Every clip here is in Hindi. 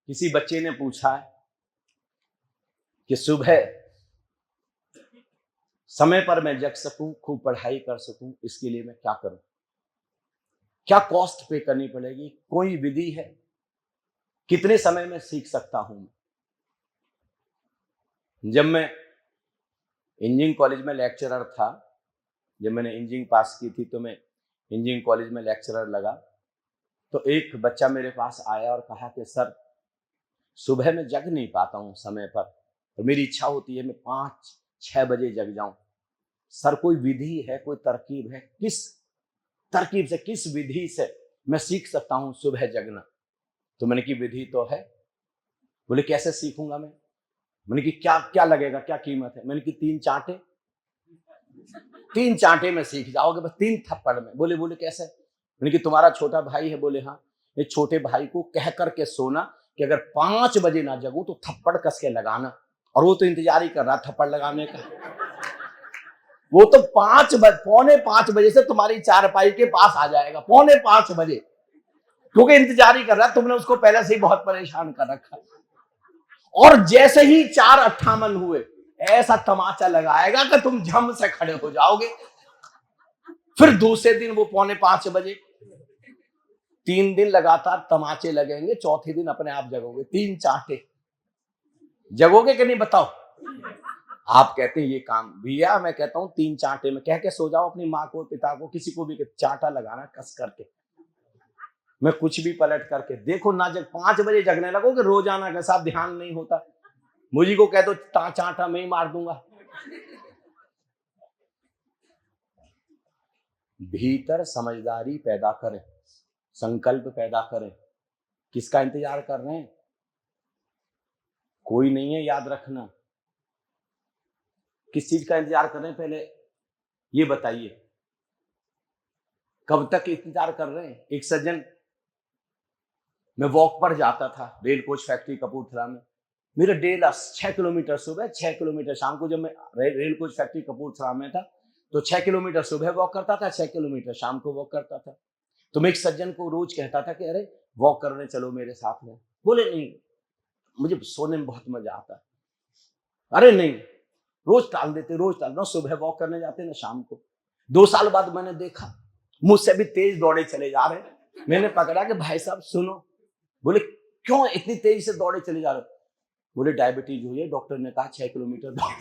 किसी बच्चे ने पूछा कि सुबह समय पर मैं जग सकूं, खूब पढ़ाई कर सकूं, इसके लिए मैं क्या करूं? क्या कॉस्ट पे करनी पड़ेगी? कोई विधि है? कितने समय में सीख सकता हूं? जब मैं इंजीनियरिंग कॉलेज में लेक्चरर था, जब मैंने इंजीनियरिंग पास की थी तो मैं इंजीनियरिंग कॉलेज में लेक्चरर लगा, तो एक बच्चा मेरे पास आया और कहा कि सर, सुबह मैं जग नहीं पाता हूं समय पर, और मेरी इच्छा होती है मैं 5-6 बजे जग जाऊं। सर, कोई विधि है, कोई तरकीब है? किस तरकीब से, किस विधि से मैं सीख सकता हूं सुबह जगना? तो मैंने की विधि तो है। बोले कैसे सीखूंगा मैं? मैंने कि क्या क्या लगेगा, क्या कीमत है? मैंने कि 3 चांटे में सीख जाओगे, बस 3 थप्पड़ में। बोले बोले कैसे? मैंने कि तुम्हारा छोटा भाई है? बोले हाँ। ये छोटे भाई को कह करके सोना कि अगर 5 बजे ना जगू तो थप्पड़ कस के लगाना, और वो तो इंतजार ही कर रहा थप्पड़ लगाने का। वो तो 5 बजे से तुम्हारी चारपाई के पास आ जाएगा, 4:45 क्योंकि इंतजार ही कर रहा है। तुमने उसको पहले से ही बहुत परेशान कर रखा। और जैसे ही 4:58 हुए, ऐसा तमाचा लगाएगा कि तुम झम से खड़े हो जाओगे। फिर दूसरे दिन वो 4:45, 3 दिन लगातार तमाचे लगेंगे, चौथे दिन अपने आप जगोगे। 3 चांटे जगोगे कि नहीं बताओ? आप कहते हैं ये काम भैया, मैं कहता हूं 3 चांटे में कह के सो जाओ अपनी माँ को, पिता को, किसी को भी चांटा लगाना कस करके। मैं कुछ भी पलट करके देखो ना, जब 5 बजे जगने लगोगे, रोजाना के साथ ध्यान नहीं होता। मुझे को कह दो चांटा मैं ही मार दूंगा। भीतर समझदारी पैदा करें, संकल्प पैदा करें। किसका इंतजार कर रहे हैं? कोई नहीं है, याद रखना। किस चीज का इंतजार कर रहे हैं पहले ये बताइए? कब तक इंतजार कर रहे हैं? एक सज्जन, मैं वॉक पर जाता था रेल कोच फैक्ट्री कपूरथला में। मेरा डेला 6 किलोमीटर सुबह, 6 किलोमीटर शाम को। जब मैं रेल कोच फैक्ट्री कपूरथला में था तो 6 किलोमीटर सुबह वॉक करता था, 6 किलोमीटर शाम को वॉक करता था। तो मैं एक सज्जन को रोज कहता था कि अरे वॉक करने चलो मेरे साथ में। बोले नहीं, मुझे सोने में बहुत मजा आता है। अरे नहीं, रोज टाल देते, रोज टाल दो। सुबह वॉक करने जाते ना शाम को। 2 साल बाद मैंने देखा मुझसे भी तेज दौड़े चले जा रहे। मैंने पकड़ा कि भाई साहब सुनो। बोले क्यों इतनी तेजी से दौड़े चले जा रहे? बोले डायबिटीज हुई है, डॉक्टर ने कहा 6 किलोमीटर दौड़।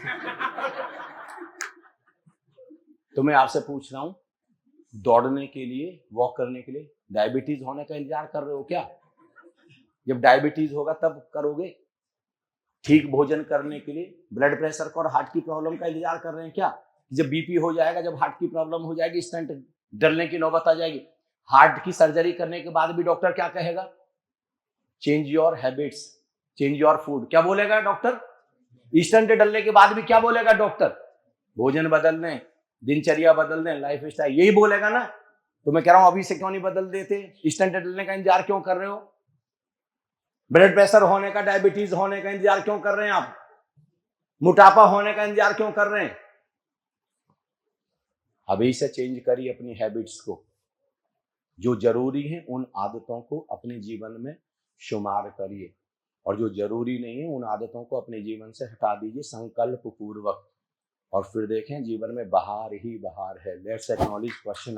तो मैं आपसे पूछ रहा हूं, दौड़ने के लिए, वॉक करने के लिए डायबिटीज होने का इंतजार कर रहे हो क्या? जब डायबिटीज होगा तब करोगे। ठीक भोजन करने के लिए ब्लड प्रेशर का और हार्ट की प्रॉब्लम का इंतजार कर रहे हैं क्या? जब बीपी हो जाएगा, जब हार्ट की प्रॉब्लम हो जाएगी, स्टंट डलने की नौबत आ जाएगी, हार्ट की सर्जरी करने के बाद भी डॉक्टर क्या कहेगा? Change your habits, change your food. क्या बोलेगा डॉक्टर? स्टंट डलने के बाद भी क्या बोलेगा डॉक्टर? भोजन बदल दें, दिनचर्या बदल दें, लाइफ स्टाइल, यही बोलेगा ना। तो मैं कह रहा हूं अभी से क्यों नहीं बदल देते? स्टंट डलने का इंतजार क्यों कर रहे हो? ब्लड प्रेशर होने का, डायबिटीज होने का इंतजार क्यों कर रहे हैं आप? मोटापा होने का इंतजार क्यों कर रहे हैं? अभी से चेंज करिए अपनी हैबिट्स को। जो जरूरी है उन आदतों को अपने जीवन में शुमार करिए, और जो जरूरी नहीं है उन आदतों को अपने जीवन से हटा दीजिए संकल्प पूर्वक। और फिर देखें जीवन में बहार ही बहार है। Let's acknowledge question.